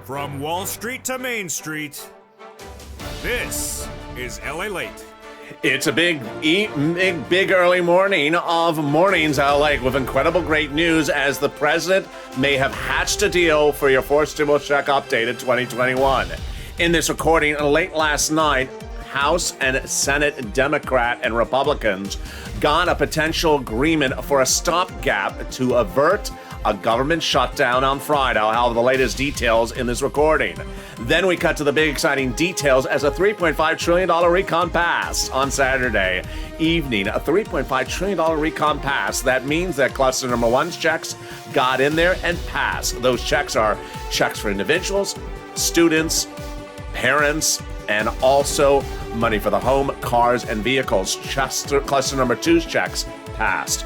From Wall Street to Main Street, this is LALATE. It's a big early morning of Mornings LA with incredible great news as the president may have hatched a deal for your fourth stimulus check update in 2021. In this recording late last night, House and Senate Democrat and Republicans got a potential agreement for a stopgap to avert a government shutdown on Friday. I'll have the latest details in this recording. Then we cut to the big exciting details as a $3.5 trillion recon passed on Saturday evening. A $3.5 trillion recon pass. That means that cluster number one's checks got in there and passed. Those checks are checks for individuals, students, parents, and also money for the home, cars, and vehicles. Cluster number two's checks passed,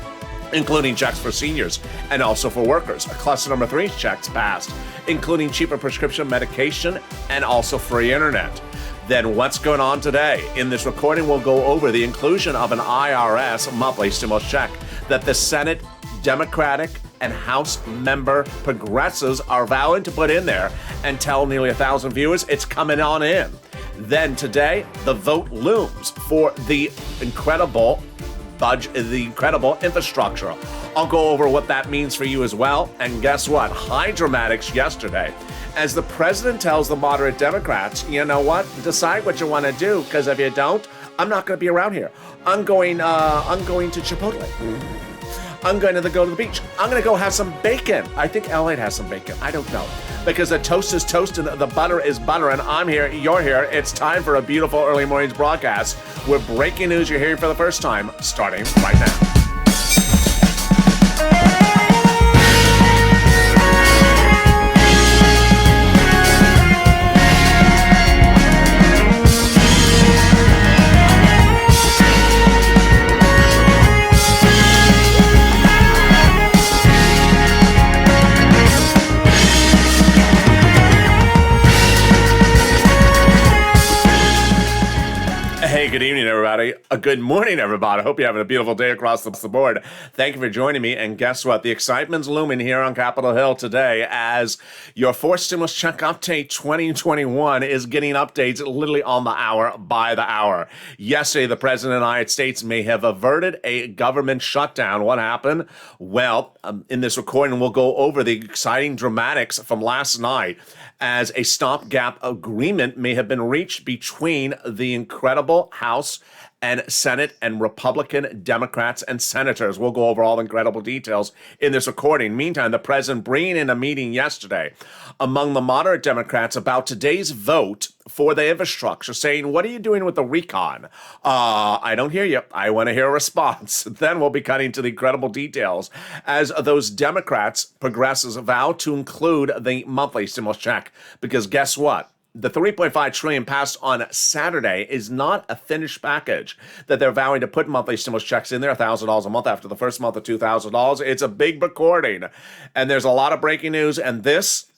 including checks for seniors and also for workers. Cluster number three's checks passed, including cheaper prescription medication and also free internet. Then what's going on today? In this recording, we'll go over the inclusion of an IRS monthly stimulus check that the Senate Democratic and House member progressives are vowing to put in there and tell nearly 1,000 viewers it's coming on in. Then today, the vote looms for the incredible infrastructure. I'll go over what that means for you as well. And guess what? High dramatics yesterday as the president tells the moderate Democrats, you know what? Decide what you want to do, because if you don't, I'm not going to be around here. I'm going to Chipotle. I'm going to go to the beach. I'm going to go have some bacon. I think LA has some bacon. I don't know. Because the toast is toast and the butter is butter, and I'm here, you're here. It's time for a beautiful early mornings broadcast with breaking news you're hearing for the first time, starting right now. Hey, good evening, everybody. Good morning, everybody. I hope you're having a beautiful day across the board. Thank you for joining me. And guess what? The excitement's looming here on Capitol Hill today as your fourth stimulus check update 2021 is getting updates literally on the hour by the hour. Yesterday, the President of the United States may have averted a government shutdown. What happened? Well, in this recording, we'll go over the exciting dramatics from last night as a stopgap agreement may have been reached between the incredible House and Senate and Republican Democrats and senators. We'll go over all the incredible details in this recording. Meantime, the president bringing in a meeting yesterday among the moderate Democrats about today's vote for the infrastructure, saying, what are you doing with the recon? I don't hear you. I want to hear a response. Then we'll be cutting to the incredible details as those Democrats, progressives, vow to include the monthly stimulus check. Because guess what? The $3.5 trillion passed on Saturday is not a finished package that they're vowing to put monthly stimulus checks in there, $1,000 a month after the first month of $2,000. It's a big recording, and there's a lot of breaking news, and this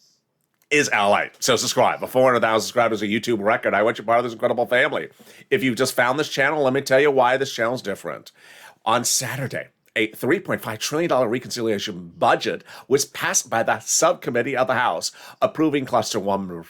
is LA. So subscribe. 400,000 subscribers, a YouTube record. I want you part of this incredible family. If you've just found this channel, let me tell you why this channel is different. On Saturday, a $3.5 trillion reconciliation budget was passed by the subcommittee of the House, approving cluster 1,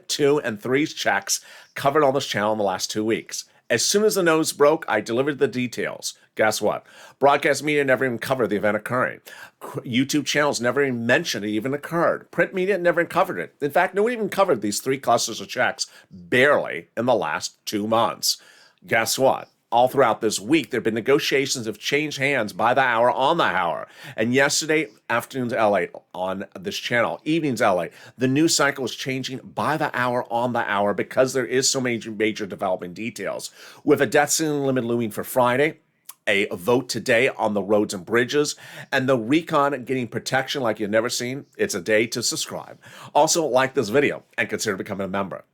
2, and 3's checks covered on this channel in the last 2 weeks. As soon as the news broke, I delivered the details. Guess what? Broadcast media never even covered the event occurring. YouTube channels never even mentioned it even occurred. Print media never even covered it. In fact, no one even covered these 3 clusters of checks barely in the last 2 months. Guess what? All throughout this week, there have been negotiations have changed hands by the hour on the hour. And yesterday, afternoon's LA on this channel, evening's LA, the news cycle is changing by the hour on the hour because there is so many major development details. With a debt ceiling limit looming for Friday, a vote today on the roads and bridges, and the recon getting protection like you've never seen, it's a day to subscribe. Also, like this video and consider becoming a member.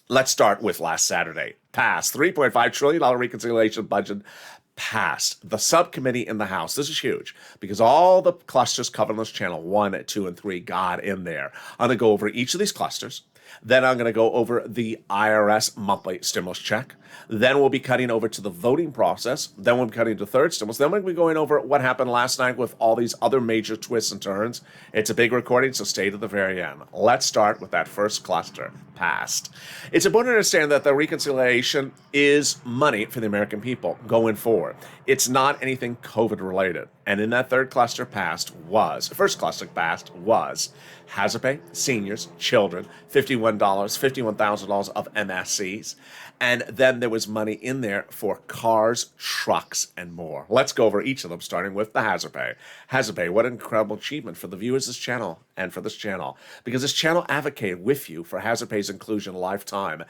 Let's start with last Saturday. Passed. $3.5 trillion reconciliation budget passed. The subcommittee in the House. This is huge because all the clusters covered on this channel, 1, 2, and 3, got in there. I'm going to go over each of these clusters. Then I'm going to go over the IRS monthly stimulus check. Then we'll be cutting over to the voting process. Then we'll be cutting to third stimulus. Then we'll be going over what happened last night with all these other major twists and turns. It's a big recording, so stay to the very end. Let's start with that first cluster, past. It's important to understand that the reconciliation is money for the American people going forward. It's not anything COVID related. And in that third cluster first cluster past was hazard pay, seniors, children, $51,000 of MSCs. And then there was money in there for cars, trucks, and more. Let's go over each of them, starting with the hazard pay. Hazard pay, what an incredible achievement for the viewers of this channel and for this channel, because this channel advocated with you for hazard pay's inclusion lifetime.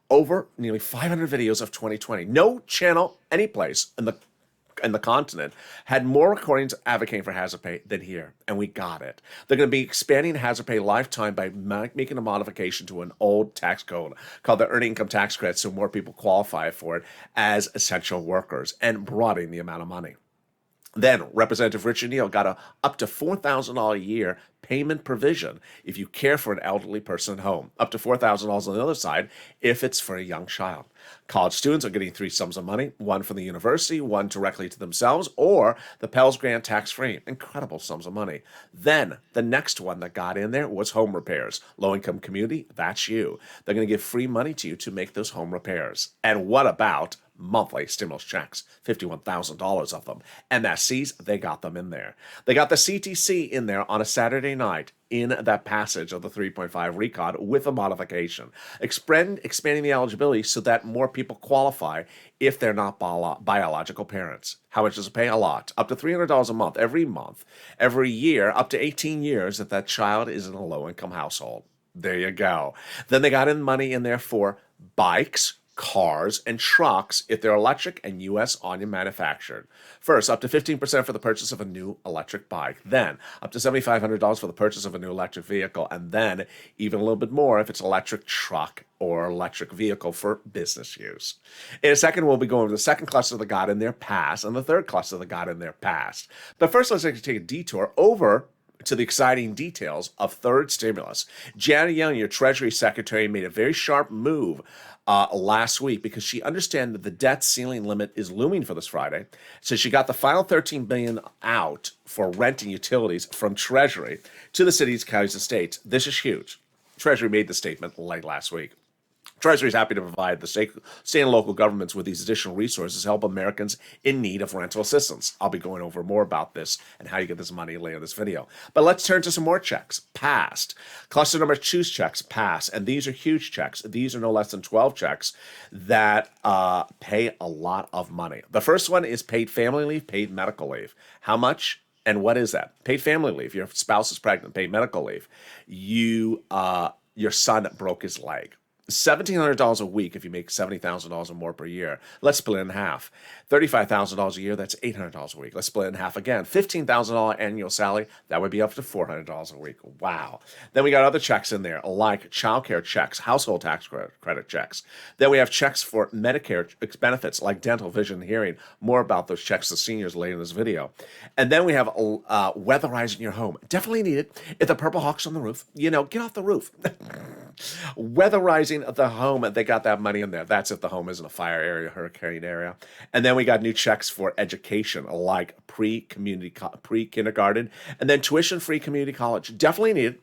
Over nearly 500 videos of 2020. No channel, any place in the continent had more recordings advocating for hazard pay than here, and we got it. They're going to be expanding hazard pay lifetime by making a modification to an old tax code called the Earned Income Tax Credit, so more people qualify for it as essential workers, and broadening the amount of money. Then Representative Richard Neal got up to $4,000 a year payment provision if you care for an elderly person at home. Up to $4,000 on the other side if it's for a young child. College students are getting 3 sums of money, one from the university, one directly to themselves, or the Pell's Grant tax-free. Incredible sums of money. Then the next one that got in there was home repairs. Low-income community, that's you. They're going to give free money to you to make those home repairs. And what about monthly stimulus checks, $51,000 of them. MSCs, they got them in there. They got the CTC in there on a Saturday night in that passage of the 3.5 recon with a modification, expanding the eligibility so that more people qualify if they're not biological parents. How much does it pay? A lot. Up to $300 a month, every year, up to 18 years if that child is in a low-income household. There you go. Then they got in money in there for bikes, cars, and trucks if they're electric and U.S. onion manufactured. First, up to 15% for the purchase of a new electric bike. Then, up to $7,500 for the purchase of a new electric vehicle. And then, even a little bit more if it's electric truck or electric vehicle for business use. In a second, we'll be going over the second cluster that got in there past and the third cluster that got in there past. But first, let's take a detour over to the exciting details of third stimulus. Janet Yellen, your Treasury Secretary, made a very sharp move last week because she understands that the debt ceiling limit is looming for this Friday. So she got the final $13 billion out for rent and utilities from Treasury to the cities, counties, and states. This is huge. Treasury made the statement late last week. Treasury is happy to provide the state and local governments with these additional resources to help Americans in need of rental assistance. I'll be going over more about this and how you get this money later in this video. But let's turn to some more checks. Passed. Cluster number 2's checks passed. And these are huge checks. These are no less than 12 checks that pay a lot of money. The first one is paid family leave, paid medical leave. How much? And what is that? Paid family leave. Your spouse is pregnant, paid medical leave. Your son broke his leg. $1,700 a week if you make $70,000 or more per year. Let's split it in half. $35,000 a year, that's $800 a week. Let's split it in half again. $15,000 annual salary, that would be up to $400 a week. Wow. Then we got other checks in there, like childcare checks, household tax credit checks. Then we have checks for Medicare benefits, like dental, vision, and hearing. More about those checks to seniors later in this video. And then we have weatherizing your home. Definitely needed. If the Purple Hawk's on the roof, get off the roof. Weatherizing the home, they got that money in there. That's if the home is in a fire area, hurricane area. And then we got new checks for education, like pre-kindergarten, and then tuition-free community college. Definitely needed,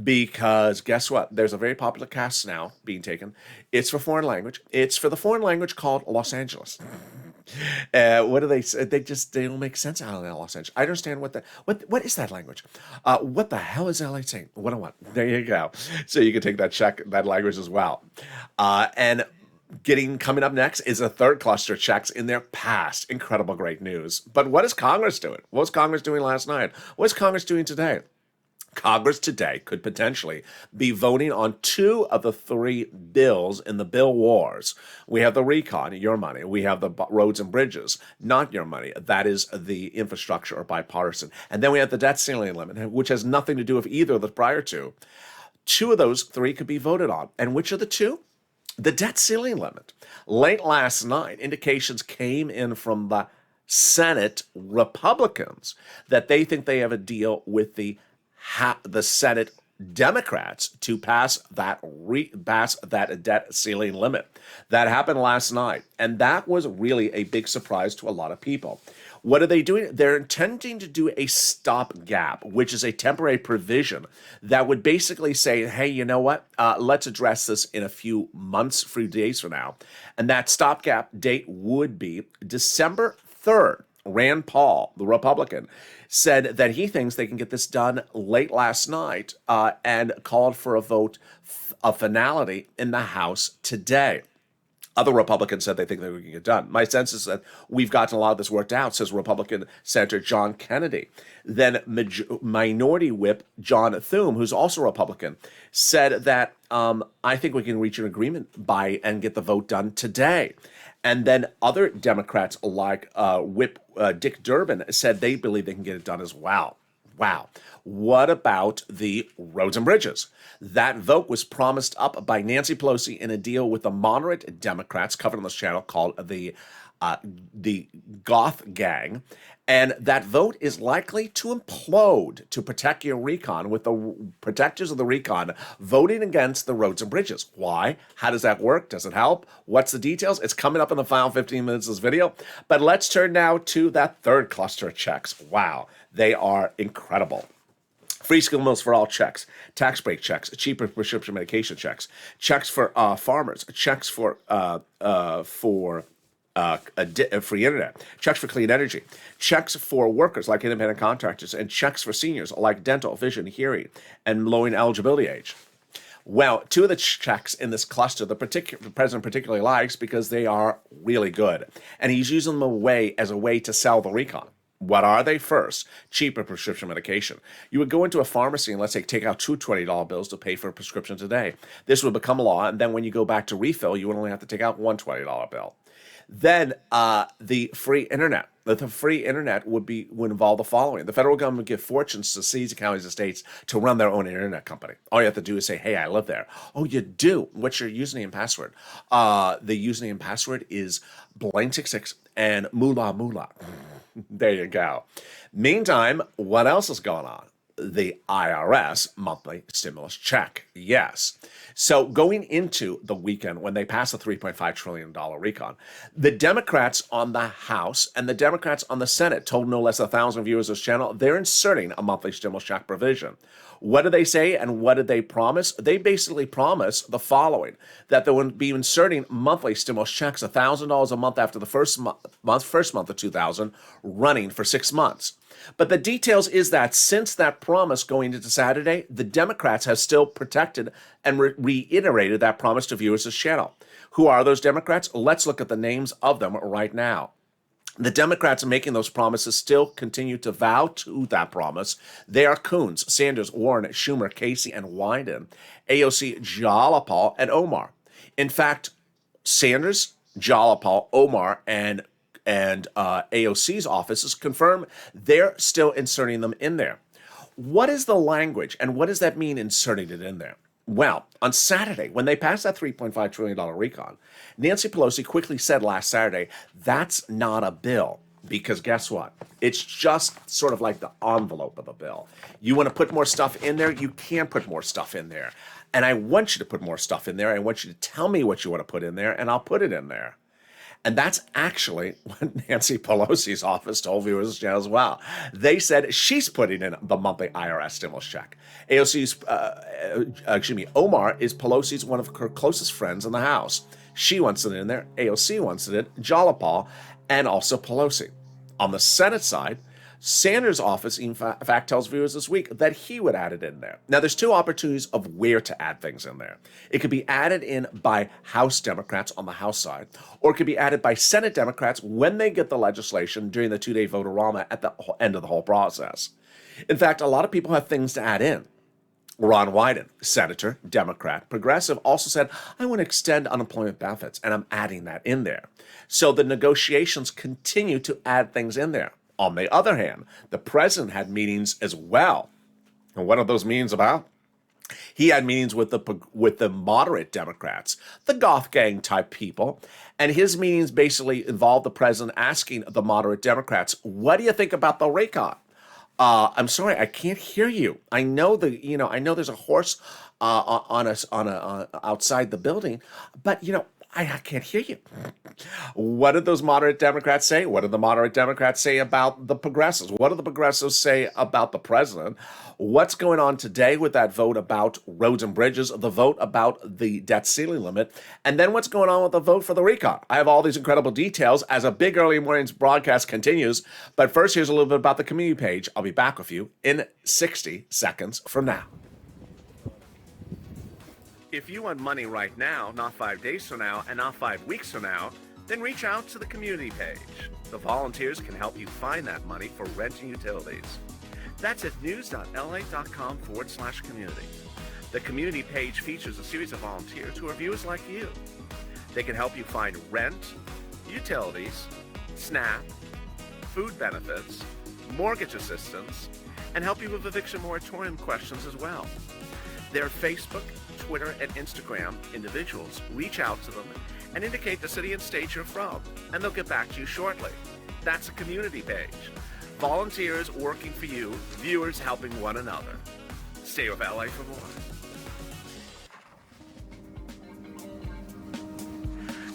because guess what? There's a very popular class now being taken. It's for foreign language. It's for the foreign language called Los Angeles. What do they say? They don't make sense out of Los Angeles. I understand what is that language? What the hell is LA saying? 101. There you go. So you can take that language as well. And coming up next is a third cluster checks in their past. Incredible, great news. But what is Congress doing? What was Congress doing last night? What's Congress doing today? Congress today could potentially be voting on 2 of the 3 bills in the bill wars. We have the recon, your money. We have the roads and bridges, not your money. That is the infrastructure or bipartisan. And then we have the debt ceiling limit, which has nothing to do with either of the prior 2. 2 of those 3 could be voted on. And which are the 2? The debt ceiling limit. Late last night, indications came in from the Senate Republicans that they think they have a deal with the Senate Democrats to pass that debt ceiling limit. That happened last night, and that was really a big surprise to a lot of people. What are they doing? They're intending to do a stopgap, which is a temporary provision that would basically say, hey, you know what? Let's address this in a few days from now. And that stopgap date would be December 3rd. Rand Paul, the Republican, said that he thinks they can get this done late last night and called for a vote of finality in the House today. Other Republicans said they think they can get done. My sense is that we've gotten a lot of this worked out, says Republican Senator John Kennedy. Then Minority Whip John Thune, who's also a Republican, said that I think we can reach an agreement and get the vote done today. And then other Democrats like Whip Dick Durbin said they believe they can get it done as well. Wow. What about the roads and bridges? That vote was promised up by Nancy Pelosi in a deal with the moderate Democrats covered on this channel called the Goth Gang. And that vote is likely to implode to protect your recon, with the protectors of the recon voting against the roads and bridges. Why? How does that work? Does it help? What's the details? It's coming up in the final 15 minutes of this video. But let's turn now to that third cluster of checks. Wow, they are incredible. Free school meals for all checks, tax break checks, cheaper prescription medication checks, checks for farmers, checks for free internet, checks for clean energy, checks for workers like independent contractors, and checks for seniors like dental, vision, hearing, and lowering eligibility age. Well, two of the checks in this cluster, the president particularly likes because they are really good, and he's using them as a way to sell the recon. What are they? First, cheaper prescription medication. You would go into a pharmacy and, let's say, take out two $20 bills to pay for a prescription today. This would become law, and then when you go back to refill, you would only have to take out one $20 bill. Then the free internet. The free internet would involve the following. The federal government would give fortunes to cities, counties, and states to run their own internet company. All you have to do is say, hey, I live there. Oh, you do? What's your username and password? The username and password is blank66 and moolah moolah. There you go. Meantime, what else is going on? The IRS monthly stimulus check. Yes. So going into the weekend when they pass a $3.5 trillion recon, the Democrats on the House and the Democrats on the Senate told no less than 1,000 viewers of this channel they're inserting a monthly stimulus check provision. What did they say and what did they promise? They basically promised the following, that they would be inserting monthly stimulus checks, $1,000 a month after the first month of 2000, running for 6 months. But the details is that since that promise going into Saturday, the Democrats have still protected and reiterated that promise to viewers of this channel. Who are those Democrats? Let's look at the names of them right now. The Democrats making those promises still continue to vow to that promise. They are Coons, Sanders, Warren, Schumer, Casey, and Wyden, AOC, Jalapal, and Omar. In fact, Sanders, Jalapal, Omar, and AOC's offices confirm they're still inserting them in there. What is the language, and what does that mean, inserting it in there? Well, on Saturday, when they passed that $3.5 trillion recon, Nancy Pelosi quickly said last Saturday, that's not a bill. Because guess what? It's just sort of like the envelope of a bill. You want to put more stuff in there, you can put more stuff in there. And I want you to put more stuff in there. I want you to tell me what you want to put in there, and I'll put it in there. And that's actually what Nancy Pelosi's office told viewers as well. They said she's putting in the monthly IRS stimulus check. Omar is Pelosi's one of her closest friends in the House. She wants it in there. AOC wants it in. Jalapal, and also Pelosi. On the Senate side, Sanders' office, in fact, tells viewers this week that he would add it in there. Now, there's two opportunities of where to add things in there. It could be added in by House Democrats on the House side, or it could be added by Senate Democrats when they get the legislation during the two-day vote-a-rama at the end of the whole process. In fact, a lot of people have things to add in. Ron Wyden, Senator, Democrat, Progressive, also said, I want to extend unemployment benefits, and I'm adding that in there. So the negotiations continue to add things in there. On the other hand, the president had meetings as well. And what are those meetings about? He had meetings with the moderate Democrats, the Goth Gang type people, and his meetings basically involved the president asking the moderate Democrats, what do you think about the recon? I'm sorry, I can't hear you. I know I know there's a horse on us outside the building, but I can't hear you. What did those moderate Democrats say? What did the moderate Democrats say about the progressives? What did the progressives say about the president? What's going on today with that vote about roads and bridges, the vote about the debt ceiling limit, and then what's going on with the vote for the recon? I have all these incredible details as a big early mornings broadcast continues. But first, here's a little bit about the community page. I'll be back with you in 60 seconds from now. If you want money right now, not 5 days from now, and not 5 weeks from now, then reach out to the community page. The volunteers can help you find that money for rent and utilities. That's at news.la.com/community. The community page features a series of volunteers who are viewers like you. They can help you find rent, utilities, SNAP, food benefits, mortgage assistance, and help you with eviction moratorium questions as well. Their Facebook, Twitter, and Instagram individuals reach out to them and indicate the city and state you're from, and they'll get back to you shortly. That's a community page. Volunteers working for you, viewers helping one another. Stay with LA for more.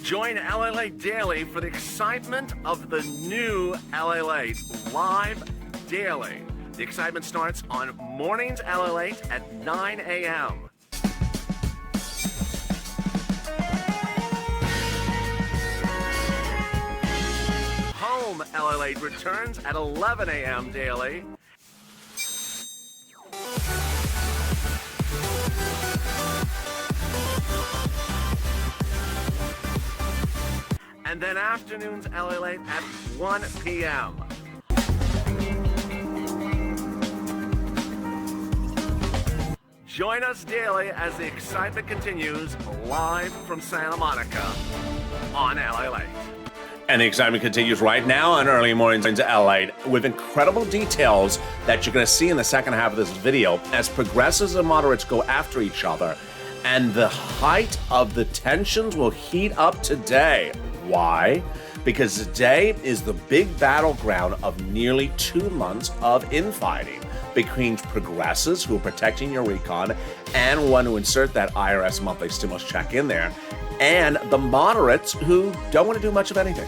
Join LALATE Daily for the excitement of the new LALATE live daily. The excitement starts on Mornings LALATE at 9 a.m. Home LALATE returns at 11 a.m. daily. And then afternoons LALATE at 1 p.m. Join us daily as the excitement continues live from Santa Monica on LALATE. And the excitement continues right now on Early Mornings into LA with incredible details that you're going to see in the second half of this video as progressives and moderates go after each other. And the height of the tensions will heat up today. Why? Because today is the big battleground of nearly 2 months of infighting between progressives who are protecting your recon and want to insert that IRS monthly stimulus check in there, and the moderates who don't want to do much of anything.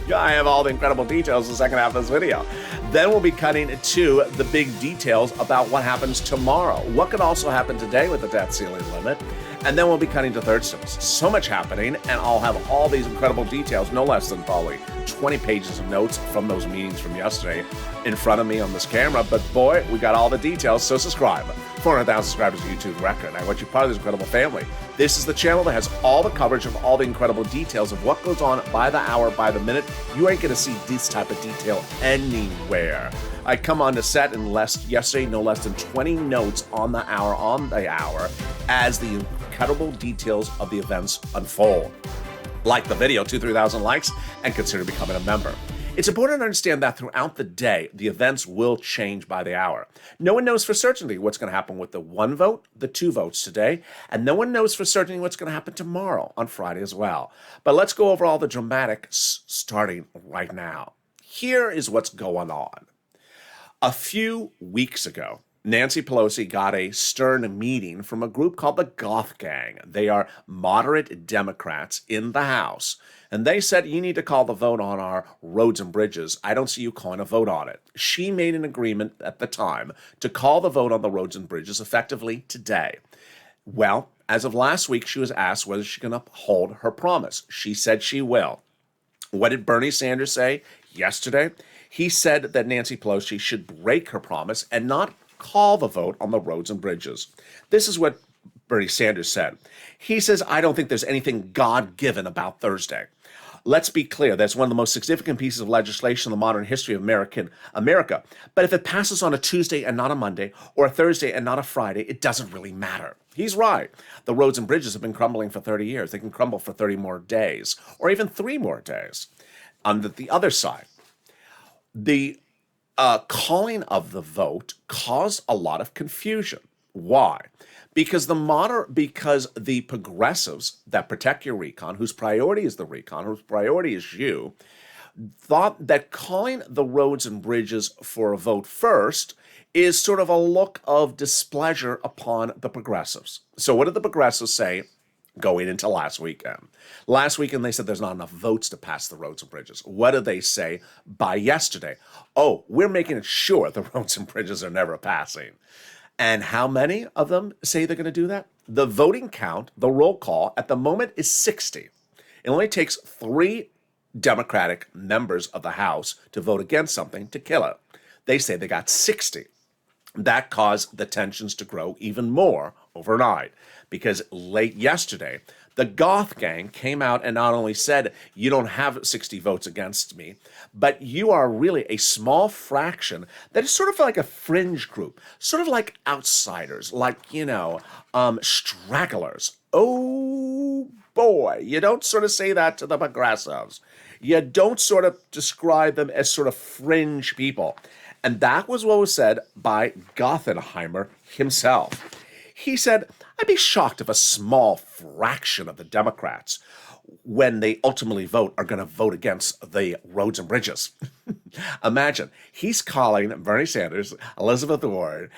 Yeah, I have all the incredible details in the second half of this video. Then we'll be cutting to the big details about what happens tomorrow. What could also happen today with the debt ceiling limit? And then we'll be cutting to third stimulus. So much happening, and I'll have all these incredible details, no less than probably 20 pages of notes from those meetings from yesterday in front of me on this camera. But boy, we got all the details, so subscribe. 400,000 subscribers YouTube record. I want you part of this incredible family. This is the channel that has all the coverage of all the incredible details of what goes on by the hour, by the minute. You ain't going to see this type of detail anywhere. I come on to set in yesterday, no less than 20 notes on the hour, as the incredible details of the events unfold. Like the video, 2,000-3,000 likes, and consider becoming a member. It's important to understand that throughout the day, the events will change by the hour. No one knows for certainty what's going to happen with the 1 vote, the 2 votes today, and no one knows for certainty what's going to happen tomorrow on Friday as well. But let's go over all the dramatics starting right now. Here is what's going on. A few weeks ago, Nancy Pelosi got a stern meeting from a group called the Goth Gang. They are moderate Democrats in the House. And they said, you need to call the vote on our roads and bridges. I don't see you calling a vote on it. She made an agreement at the time to call the vote on the roads and bridges effectively today. Well, as of last week, she was asked whether she's going to uphold her promise. She said she will. What did Bernie Sanders say yesterday? He said that Nancy Pelosi should break her promise and not call the vote on the roads and bridges. This is what Bernie Sanders said. He says, I don't think there's anything God-given about Thursday. Let's be clear, that's one of the most significant pieces of legislation in the modern history of America. But if it passes on a Tuesday and not a Monday, or a Thursday and not a Friday, it doesn't really matter. He's right. The roads and bridges have been crumbling for 30 years. They can crumble for 30 more days, or even 3 more days. On the other side, the calling of the vote caused a lot of confusion. Why? Because the progressives that protect your recon, whose priority is the recon, whose priority is you, thought that calling the roads and bridges for a vote first is sort of a look of displeasure upon the progressives. So what did the progressives say going into last weekend? Last weekend, they said there's not enough votes to pass the roads and bridges. What did they say by yesterday? Oh, we're making sure the roads and bridges are never passing. And how many of them say they're going to do that? The voting count, the roll call, at the moment is 60. It only takes 3 Democratic members of the House to vote against something to kill it. They say they got 60. That caused the tensions to grow even more overnight because late yesterday, the Goth gang came out and not only said, you don't have 60 votes against me, but you are really a small fraction that is sort of like a fringe group, sort of like outsiders, like, stragglers. Oh boy, you don't sort of say that to the progressives. You don't sort of describe them as sort of fringe people. And that was what was said by Gothenheimer himself. He said, I'd be shocked if a small fraction of the Democrats, when they ultimately vote, are going to vote against the roads and bridges. Imagine, he's calling Bernie Sanders, Elizabeth Warren,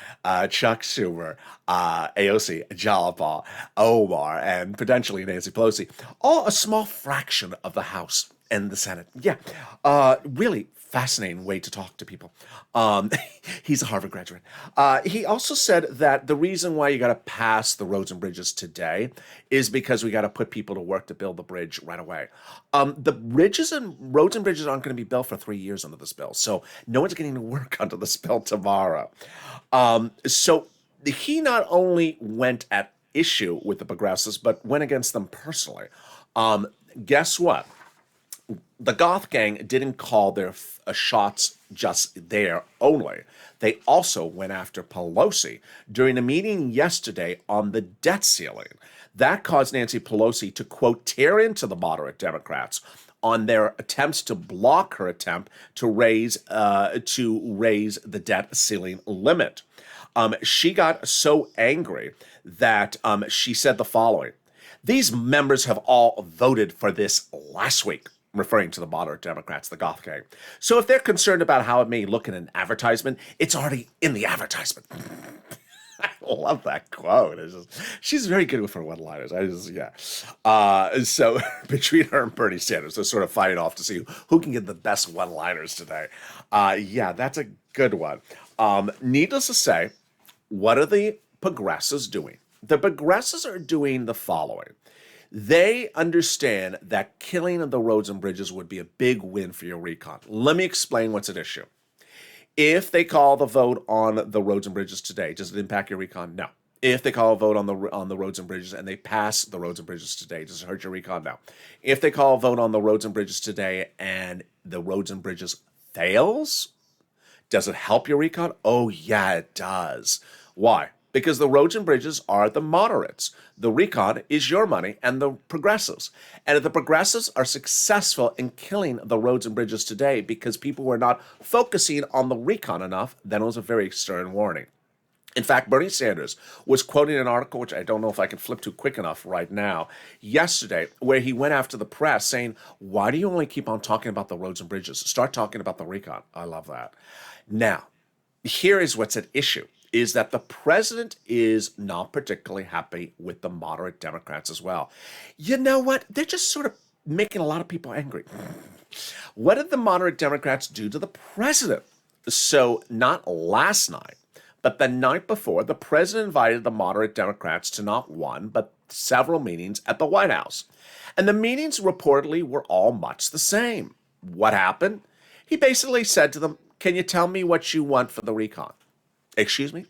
Chuck Schumer, AOC, Jalapa, Omar, and potentially Nancy Pelosi, all a small fraction of the House and the Senate. Yeah, really fascinating way to talk to people. He's a Harvard graduate. He also said that the reason why you got to pass the roads and bridges today is because we got to put people to work to build the bridge right away. The roads and bridges aren't going to be built for 3 years under this bill, so no one's getting to work under this bill tomorrow. So he not only went at issue with the progressives, but went against them personally. Guess what? The Goth gang didn't call their shots just there only. They also went after Pelosi during a meeting yesterday on the debt ceiling. That caused Nancy Pelosi to, quote, tear into the moderate Democrats on their attempts to block her attempt to raise the debt ceiling limit. She got so angry that she said the following: "These members have all voted for this last week," referring to the moderate Democrats, the Goth gang. "So if they're concerned about how it may look in an advertisement, it's already in the advertisement." I love that quote. She's very good with her one-liners. So between her and Bernie Sanders, they're sort of fighting off to see who can get the best one-liners today. That's a good one. Needless to say, what are the progressives doing? The progressives are doing the following. They understand that killing the roads and bridges would be a big win for your recon. Let me explain what's at issue. If they call the vote on the roads and bridges today, does it impact your recon? No. If they call a vote on the roads and bridges and they pass the roads and bridges today, does it hurt your recon? No. If they call a vote on the roads and bridges today and the roads and bridges fails, does it help your recon? Oh, yeah, it does. Why? Because the roads and bridges are the moderates. The recon is your money and the progressives. And if the progressives are successful in killing the roads and bridges today because people were not focusing on the recon enough, then it was a very stern warning. In fact, Bernie Sanders was quoting an article, which I don't know if I can flip to quick enough right now, yesterday, where he went after the press saying, why do you only keep on talking about the roads and bridges? Start talking about the recon. I love that. Now, here is what's at issue. Is that the president is not particularly happy with the moderate Democrats as well. You know what? They're just sort of making a lot of people angry. What did the moderate Democrats do to the president? So not last night, but the night before, the president invited the moderate Democrats to not one, but several meetings at the White House. And the meetings reportedly were all much the same. What happened? He basically said to them, can you tell me what you want for the recon? Excuse me?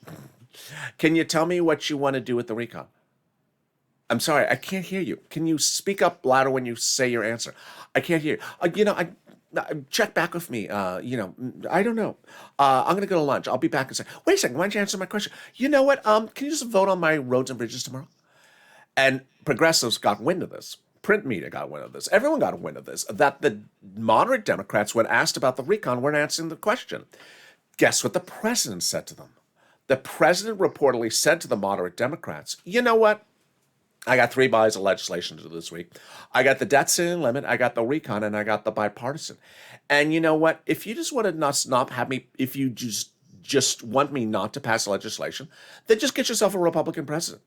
Can you tell me what you want to do with the recon? I'm sorry, I can't hear you. Can you speak up louder when you say your answer? I can't hear you. Check back with me. I don't know. I'm going to go to lunch. I'll be back and say, wait a second, why don't you answer my question? You know what? Can you just vote on my roads and bridges tomorrow? And progressives got wind of this. Print media got wind of this. Everyone got wind of this. That the moderate Democrats, when asked about the recon, weren't answering the question. Guess what the president said to them? The president reportedly said to the moderate Democrats, you know what? I got 3 bodies of legislation to do this week. I got the debt ceiling limit, I got the recon, and I got the bipartisan. And you know what? If you just want to not have me, if you just want me not to pass legislation, then just get yourself a Republican president.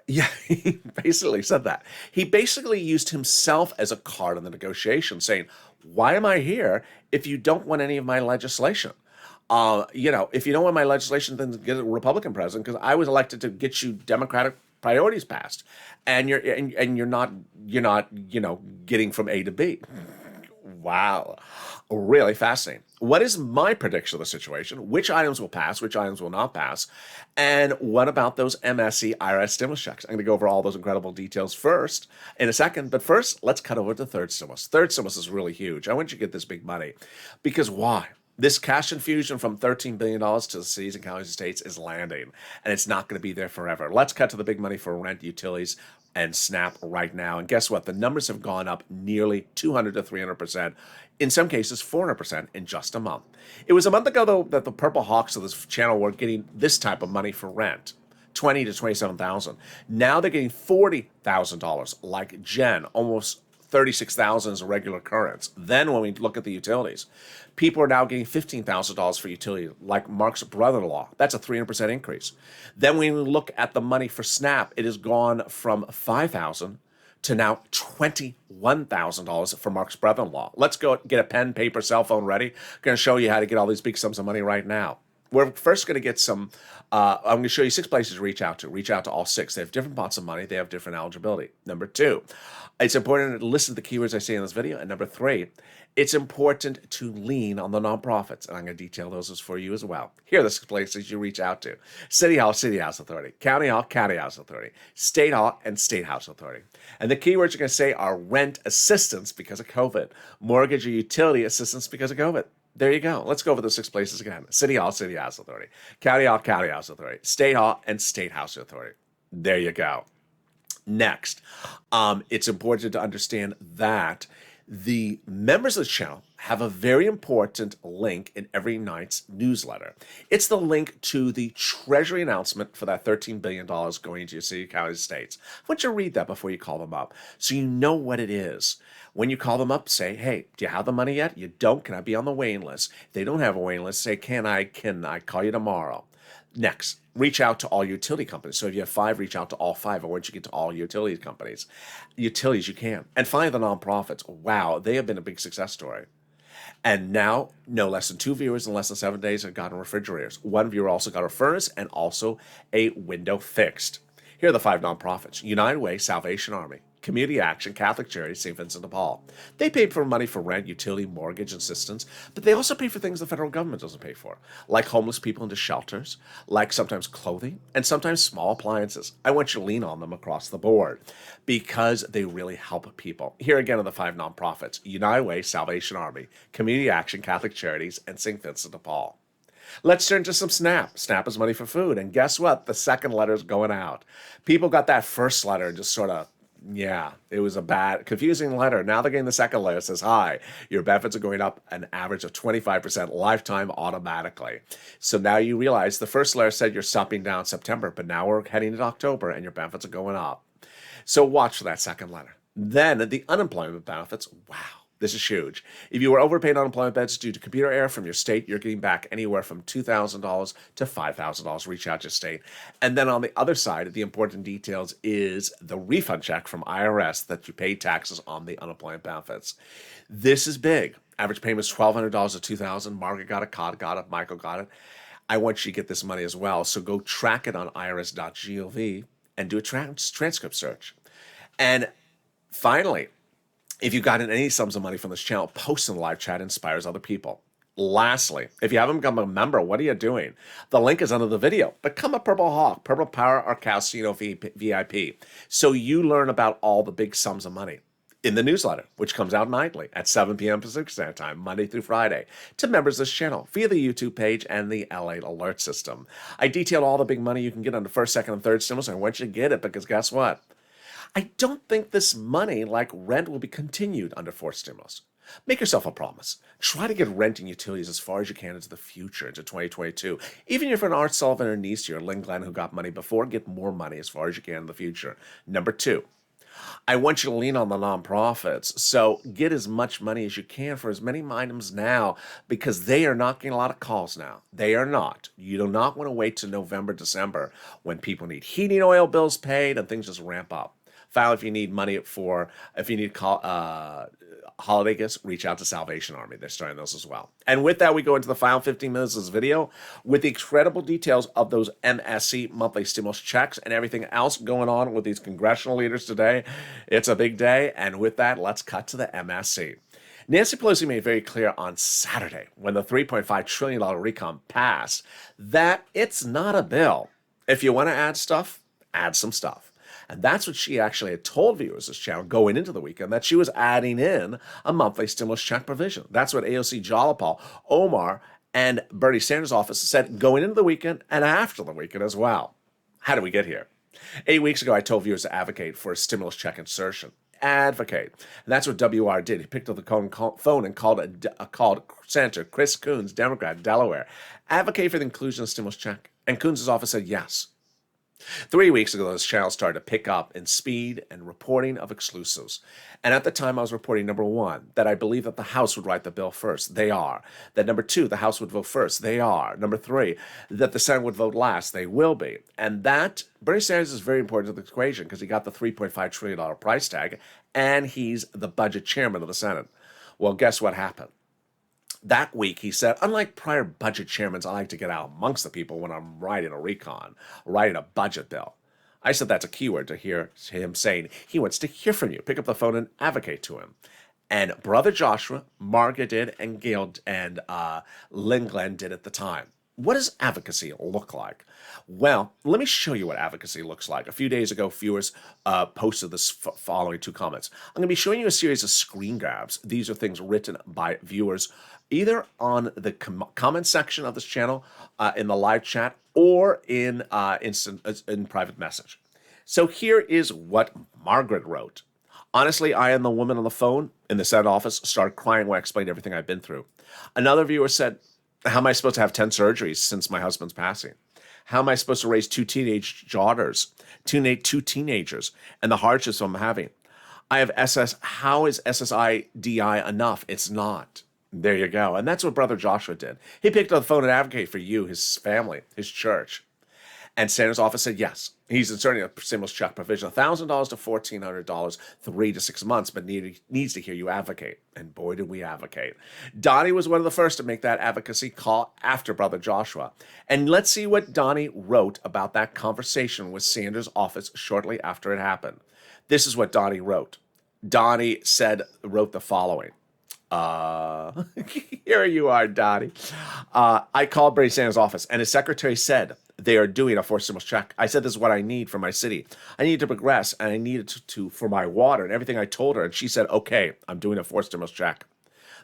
Yeah, he basically said that. He basically used himself as a card in the negotiation, saying, "Why am I here if you don't want any of my legislation? If you don't want my legislation, then get a Republican president, because I was elected to get you Democratic priorities passed, and you're not getting from A to B." Wow, really fascinating. What is my prediction of the situation? Which items will pass, which items will not pass, and what about those MSC IRS stimulus checks? I'm going to go over all those incredible details first in a second, but first, let's cut over to third stimulus. Third stimulus is really huge. I want you to get this big money, because why? This cash infusion from $13 billion to the cities and counties and states is landing, and it's not going to be there forever. Let's cut to the big money for rent, utilities, and SNAP right now. And guess what? The numbers have gone up nearly 200 to 300%, in some cases 400% in just a month. It was a month ago, though, that the Purple Hawks of this channel were getting this type of money for rent. 20 to 27,000. Now they're getting $40,000, like Jen, almost 36,000 is a regular occurrence. Then when we look at the utilities, people are now getting $15,000 for utility, like Mark's brother-in-law. That's a 300% increase. Then when we look at the money for SNAP, it has gone from $5,000 to now $21,000 for Mark's brother-in-law. Let's go get a pen, paper, cell phone ready. I'm going to show you how to get all these big sums of money right now. We're first going to get some, I'm going to show you 6 places to reach out to. Reach out to all 6. They have different pots of money. They have different eligibility. Number 2, it's important to listen to the keywords I say in this video. And number 3, it's important to lean on the nonprofits. And I'm going to detail those for you as well. Here are the 6 places you reach out to. City Hall, City House Authority. County Hall, County House Authority. State Hall, and State House Authority. And the keywords you're going to say are rent assistance because of COVID. Mortgage or utility assistance because of COVID. There you go. Let's go over the 6 places again. City Hall, City House Authority. County Hall, County House Authority. State Hall, and State House Authority. There you go. Next, it's important to understand that the members of the channel have a very important link in every night's newsletter. It's the link to the Treasury announcement for that $13 billion going to your city, counties, states. I want you to read that before you call them up so you know what it is. When you call them up, say, "Hey, do you have the money yet? You don't? Can I be on the waiting list?" If they don't have a waiting list, say, Can I call you tomorrow? Next, reach out to all utility companies. So if you have 5, reach out to all 5. I want you to get to all utility companies. Utilities, you can. And finally, the nonprofits. Wow, they have been a big success story. And now, no less than 2 viewers in less than 7 days have gotten refrigerators. 1 viewer also got a furnace and also a window fixed. Here are the 5 nonprofits: United Way, Salvation Army, Community Action, Catholic Charities, St. Vincent de Paul. They pay for money for rent, utility, mortgage, assistance, but they also pay for things the federal government doesn't pay for, like homeless people into shelters, like sometimes clothing, and sometimes small appliances. I want you to lean on them across the board because they really help people. Here again are the 5 nonprofits: United Way, Salvation Army, Community Action, Catholic Charities, and St. Vincent de Paul. Let's turn to some SNAP. SNAP is money for food. And guess what? The second letter is going out. People got that first letter and just sort of, it was a bad, confusing letter. Now they're getting the second letter. It says, "Hi, your benefits are going up an average of 25% lifetime automatically." So now you realize the first letter said you're stopping down September, but now we're heading into October and your benefits are going up. So watch for that second letter. Then the unemployment benefits. Wow. This is huge. If you were overpaid unemployment benefits due to computer error from your state, you're getting back anywhere from $2,000 to $5,000. Reach out to your state. And then on the other side, the important details is the refund check from IRS that you paid taxes on the unemployment benefits. This is big. Average payment is $1,200 to $2,000. Margaret got it, Todd got it, Michael got it. I want you to get this money as well. So go track it on irs.gov and do a transcript search. And finally, if you've gotten any sums of money from this channel, post in the live chat inspires other people. Lastly, if you haven't become a member, what are you doing? The link is under the video. Become a Purple Hawk, Purple Power, or Casino VIP. So you learn about all the big sums of money in the newsletter, which comes out nightly at 7 p.m. Pacific Standard Time, Monday through Friday, to members of this channel via the YouTube page and the LALATE alert system. I detail all the big money you can get on the first, second, and third stimulus, and I want you to get it because guess what? I don't think this money, like rent, will be continued under fourth stimulus. Make yourself a promise. Try to get rent and utilities as far as you can into the future, into 2022. Even if you're an Art Sullivan or Niece or Lynn Glenn who got money before, get more money as far as you can in the future. Number two, I want you to lean on the nonprofits. So get as much money as you can for as many items now, because they are not getting a lot of calls now. They are not. You do not want to wait to November, December when people need heating oil bills paid and things just ramp up. File if you need money if you need holiday gifts, reach out to Salvation Army. They're starting those as well. And with that, we go into the final 15 minutes of this video with the incredible details of those MSC monthly stimulus checks and everything else going on with these congressional leaders today. It's a big day. And with that, let's cut to the MSC. Nancy Pelosi made very clear on Saturday when the $3.5 trillion recon passed that it's not a bill. If you want to add stuff, add some stuff. And that's what she actually had told viewers this channel going into the weekend, that she was adding in a monthly stimulus check provision. That's what AOC Jalapal, Omar, and Bernie Sanders' office said going into the weekend and after the weekend as well. How did we get here? 8 weeks ago, I told viewers to advocate for a stimulus check insertion. Advocate. And that's what WR did. He picked up the phone and called Senator Chris Coons, Democrat, Delaware. Advocate for the inclusion of stimulus check. And Coons' office said yes. 3 weeks ago, this channel started to pick up in speed and reporting of exclusives. And at the time, I was reporting, number one, that I believe that the House would write the bill first. They are. That number two, the House would vote first. They are. Number three, that the Senate would vote last. They will be. And that, Bernie Sanders is very important to the equation because he got the $3.5 trillion price tag, and he's the budget chairman of the Senate. Well, guess what happened? That week, he said, unlike prior budget chairmen, I like to get out amongst the people when I'm writing a recon, writing a budget bill. I said that's a keyword to hear him saying he wants to hear from you. Pick up the phone and advocate to him. And Brother Joshua, Margaret did, and Gail and Lynn Glenn did at the time. What does advocacy look like? Well, let me show you what advocacy looks like. A few days ago, viewers posted this following two comments. I'm going to be showing you a series of screen grabs. These are things written by viewers either on the comment section of this channel, in the live chat, or in private message. So here is what Margaret wrote. Honestly, I am the woman on the phone in the Senate office, started crying when I explained everything I've been through. Another viewer said, how am I supposed to have 10 surgeries since my husband's passing? How am I supposed to raise two teenage daughters, two teenagers, and the hardships I'm having? I have SS. How is SSIDI enough? It's not. There you go. And that's what Brother Joshua did. He picked up the phone and advocated for you, his family, his church. And Sanders' office said yes. He's inserting a stimulus check provision, $1,000 to $1,400, 3 to 6 months, but needs to hear you advocate. And boy, did we advocate. Donnie was one of the first to make that advocacy call after Brother Joshua. And let's see what Donnie wrote about that conversation with Sanders' office shortly after it happened. This is what Donnie wrote. Donnie wrote the following. Here you are, Donnie. I called Bernie Sanders' office, and his secretary said they are doing a forced stimulus check. I said this is what I need for my city. I need to progress, and I need it to for my water and everything I told her. And she said, okay, I'm doing a forced stimulus check.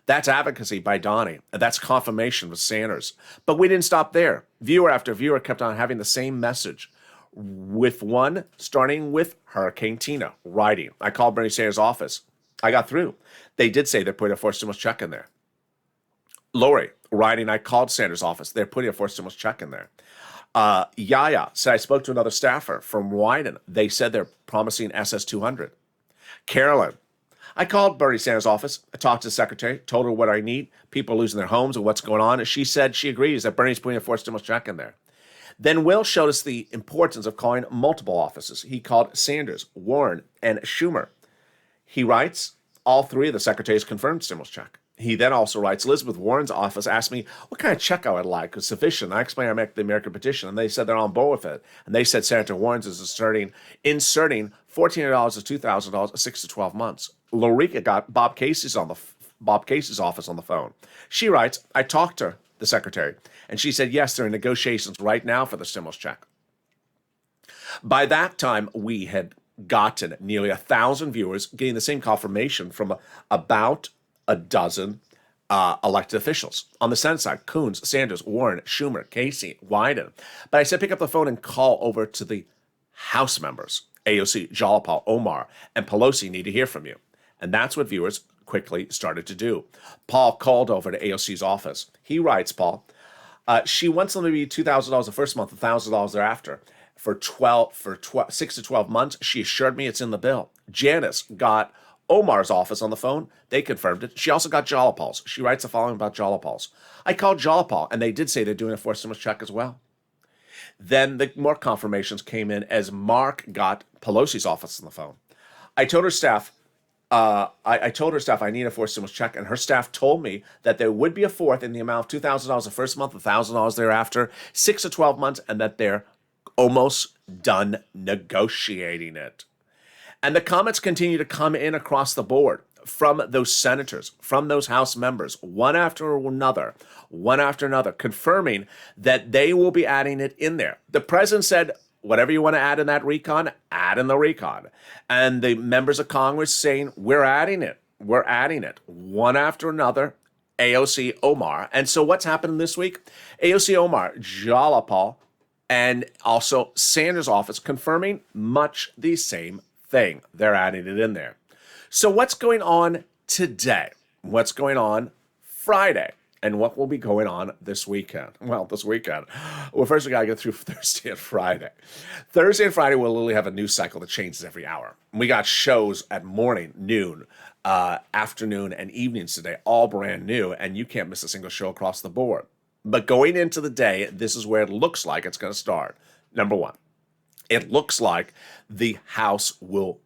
That's advocacy by Donnie. That's confirmation with Sanders. But we didn't stop there. Viewer after viewer kept on having the same message, with one starting with Hurricane Tina writing. I called Bernie Sanders' office. I got through. They did say they're putting a forced stimulus check in there. Lori writing, I called Sanders' office. They're putting a forced stimulus check in there. Yaya said, I spoke to another staffer from Wyden. They said they're promising SS200. Carolyn, I called Bernie Sanders' office. I talked to the secretary, told her what I need, people are losing their homes and what's going on. And she said she agrees that Bernie's putting a forced stimulus check in there. Then Will showed us the importance of calling multiple offices. He called Sanders, Warren, and Schumer. He writes, all three of the secretaries confirmed stimulus check. He then also writes, Elizabeth Warren's office asked me what kind of check I would like. Was sufficient. I explained the American petition, and they said they're on board with it. And they said Senator Warren's is inserting $1,400 to $2,000, 6 to 12 months. Lorica got Bob Casey's office on the phone. She writes, I talked to the secretary, and she said, yes, they're in negotiations right now for the stimulus check. By that time, we had gotten nearly 1,000 viewers getting the same confirmation from about a dozen elected officials. On the Senate side, Coons, Sanders, Warren, Schumer, Casey, Wyden. But I said pick up the phone and call over to the House members. AOC, Jalapal, Omar, and Pelosi need to hear from you. And that's what viewers quickly started to do. Paul called over to AOC's office. He writes, Paul, she wants them to be $2,000 the first month, $1,000 thereafter. For 6 to 12 months, she assured me it's in the bill. Janice got Omar's office on the phone. They confirmed it. She also got Jolapal's. She writes the following about Jolapal's. I called Jolapal, and they did say they're doing a forced stimulus check as well. Then the more confirmations came in as Mark got Pelosi's office on the phone. I told her staff, I told her staff I need a forced stimulus check, and her staff told me that there would be a fourth in the amount of $2,000 the first month, $1,000 thereafter, 6 to 12 months, and that they're almost done negotiating it. And the comments continue to come in across the board from those senators, from those House members, one after another, confirming that they will be adding it in there. The president said, whatever you want to add in that recon, add in the recon. And the members of Congress saying, we're adding it, one after another, AOC, Omar. And so what's happening this week? AOC, Omar, Jalapal, and also Sanders' office confirming much the same thing. They're adding it in there. So what's going on today? What's going on Friday? And what will be going on this weekend? Well, first we got to get through Thursday and Friday. Thursday and Friday, we'll literally have a news cycle that changes every hour. We got shows at morning, noon, afternoon, and evenings today, all brand new, and you can't miss a single show across the board. But going into the day, this is where it looks like it's going to start. Number one, it looks like the House will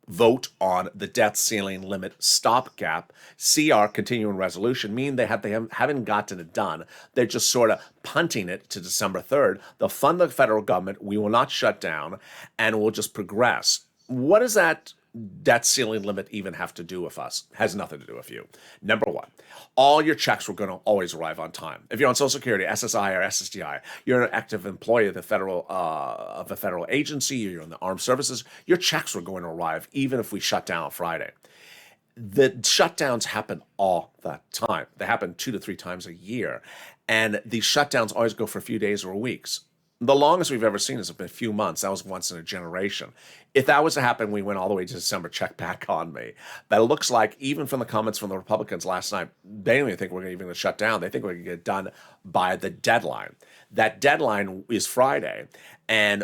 vote on the debt ceiling limit stopgap, CR, continuing resolution, meaning they haven't gotten it done. They're just sort of punting it to December 3rd. They'll fund the federal government. We will not shut down, and we'll just progress. What does that debt ceiling limit even have to do with us? Has nothing to do with you. Number one, all your checks were going to always arrive on time. If you're on Social Security, SSI, or SSDI, you're an active employee of the federal agency, you're in the armed services, your checks were going to arrive even if we shut down on Friday. The shutdowns happen all the time. They happen 2 to 3 times a year. And these shutdowns always go for a few days or weeks. The longest we've ever seen has been a few months. That was once in a generation. If that was to happen, we went all the way to December, check back on me. But it looks like, even from the comments from the Republicans last night, they don't even think we're even going to shut down. They think we're going to get it done by the deadline. That deadline is Friday. And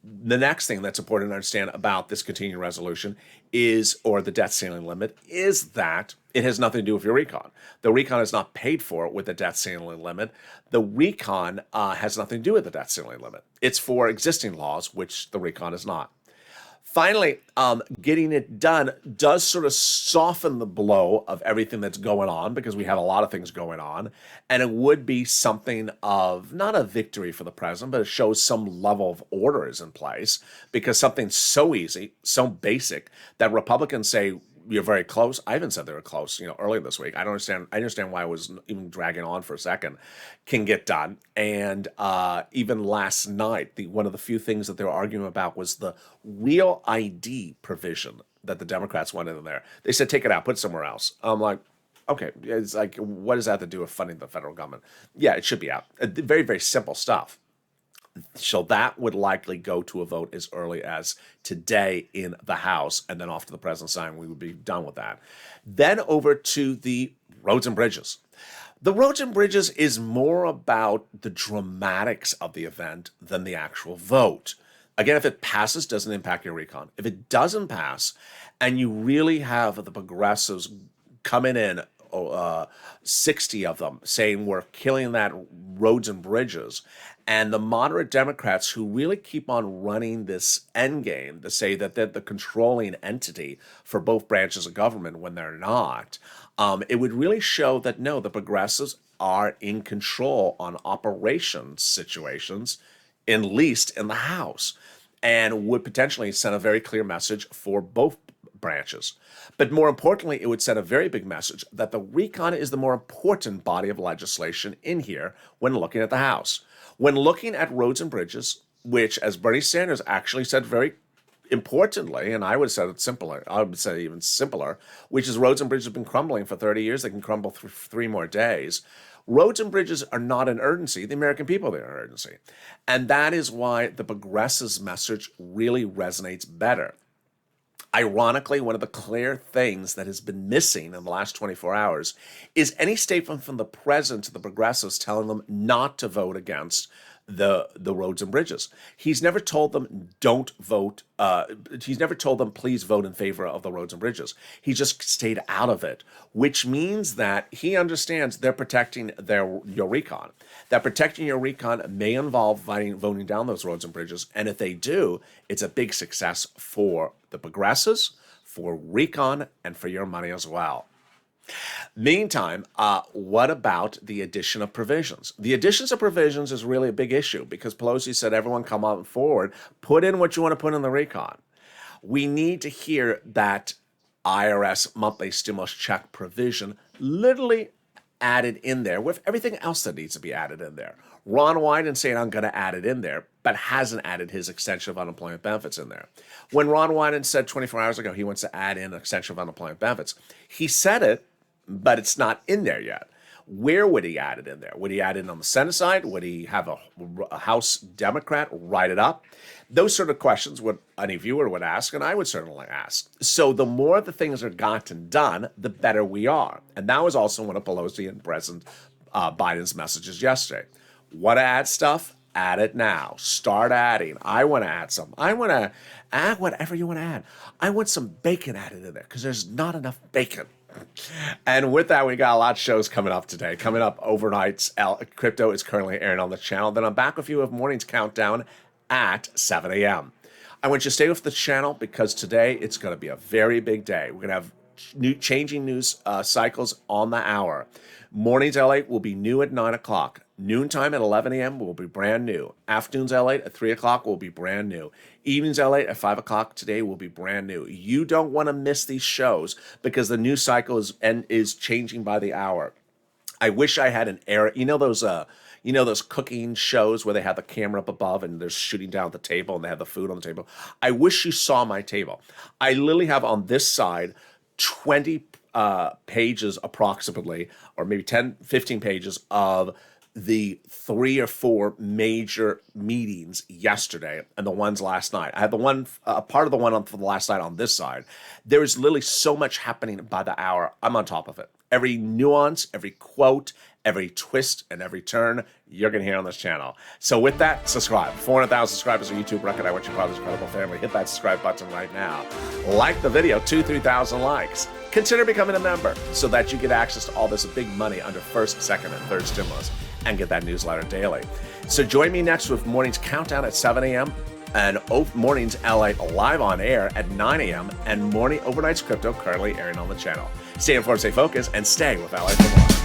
the next thing that's important to understand about this continuing resolution is, or the debt ceiling limit, is that it has nothing to do with your recon. The recon is not paid for with the debt ceiling limit. The recon has nothing to do with the debt ceiling limit. It's for existing laws, which the recon is not. Finally, getting it done does sort of soften the blow of everything that's going on, because we have a lot of things going on, and it would be something of, not a victory for the president, but it shows some level of order is in place, because something so easy, so basic, that Republicans say, you're very close. I even said they were close, earlier this week. I understand why it was even dragging on for a second, can get done. And even last night, one of the few things that they were arguing about was the real ID provision that the Democrats wanted in there. They said, take it out, put it somewhere else. I'm like, okay, it's like, what does that have to do with funding the federal government? Yeah, it should be out. Very, very simple stuff. So that would likely go to a vote as early as today in the House, and then off to the president's sign, we would be done with that. Then over to the roads and bridges. The roads and bridges is more about the dramatics of the event than the actual vote. Again, if it passes, doesn't impact your recon. If it doesn't pass, and you really have the progressives coming in, 60 of them saying we're killing that roads and bridges, and the moderate Democrats who really keep on running this endgame to say that they're the controlling entity for both branches of government when they're not, it would really show that no, the progressives are in control on operations situations, at least in the House, and would potentially send a very clear message for both branches. But more importantly, it would send a very big message that the recon is the more important body of legislation in here when looking at the House. When looking at roads and bridges, which, as Bernie Sanders actually said very importantly, and I would have said it simpler, I would say even simpler, which is roads and bridges have been crumbling for 30 years. They can crumble for 3 more days. Roads and bridges are not an urgency. The American people are an urgency. And that is why the progressives' message really resonates better. Ironically, one of the clear things that has been missing in the last 24 hours is any statement from the president to the progressives telling them not to vote against the roads and bridges. He's never told them don't vote. He's never told them please vote in favor of the roads and bridges. He just stayed out of it, which means that he understands they're protecting your recon. That protecting your recon may involve voting down those roads and bridges, and if they do, it's a big success for the progressives, for recon, and for your money as well. Meantime, what about the addition of provisions? The additions of provisions is really a big issue because Pelosi said, everyone come on forward, put in what you want to put in the recon. We need to hear that IRS monthly stimulus check provision literally added in there with everything else that needs to be added in there. Ron Wyden saying, I'm going to add it in there, but hasn't added his extension of unemployment benefits in there. When Ron Wyden said 24 hours ago he wants to add in an extension of unemployment benefits, he said it, but it's not in there yet. Where would he add it in there? Would he add it on the Senate side? Would he have a House Democrat write it up? Those sort of questions would any viewer would ask, and I would certainly ask. So the more the things are gotten done, the better we are. And that was also one of Pelosi and President Biden's messages yesterday. Want to add stuff? Add it now. Start adding. I want to add some. I want to add whatever you want to add. I want some bacon added in there because there's not enough bacon. And with that, we got a lot of shows coming up today. Coming up overnight, crypto is currently airing on the channel. Then I'm back with you with Morning's Countdown at 7 a.m. I want you to stay with the channel because today it's going to be a very big day. We're going to have changing news cycles on the hour. Mornings LA will be new at 9 o'clock. Noontime at 11 a.m. will be brand new. Afternoons LA at 3 o'clock will be brand new. Evenings LA at 5 o'clock today will be brand new. You don't want to miss these shows because the news cycle is changing by the hour. I wish I had an era. You know those cooking shows where they have the camera up above and they're shooting down at the table and they have the food on the table. I wish you saw my table. I literally have on this side 20 pages approximately, or maybe 10, 15 pages of the 3 or 4 major meetings yesterday and the ones last night. I had the one, part of the one for the last night on this side. There is literally so much happening by the hour. I'm on top of it. Every nuance, every quote, every twist, and every turn you're going to hear on this channel. So with that, subscribe. 400,000 subscribers on YouTube record. I want you part of this incredible family. Hit that subscribe button right now. Like the video, 2,000-3,000 likes. Consider becoming a member so that you get access to all this big money under first, second, and third stimulus and get that newsletter daily. So join me next with Morning's Countdown at 7 a.m. and Mornings LA live on air at 9 a.m. and Morning Overnight's Crypto currently airing on the channel. Stay informed, stay focused, and stay with LA for more.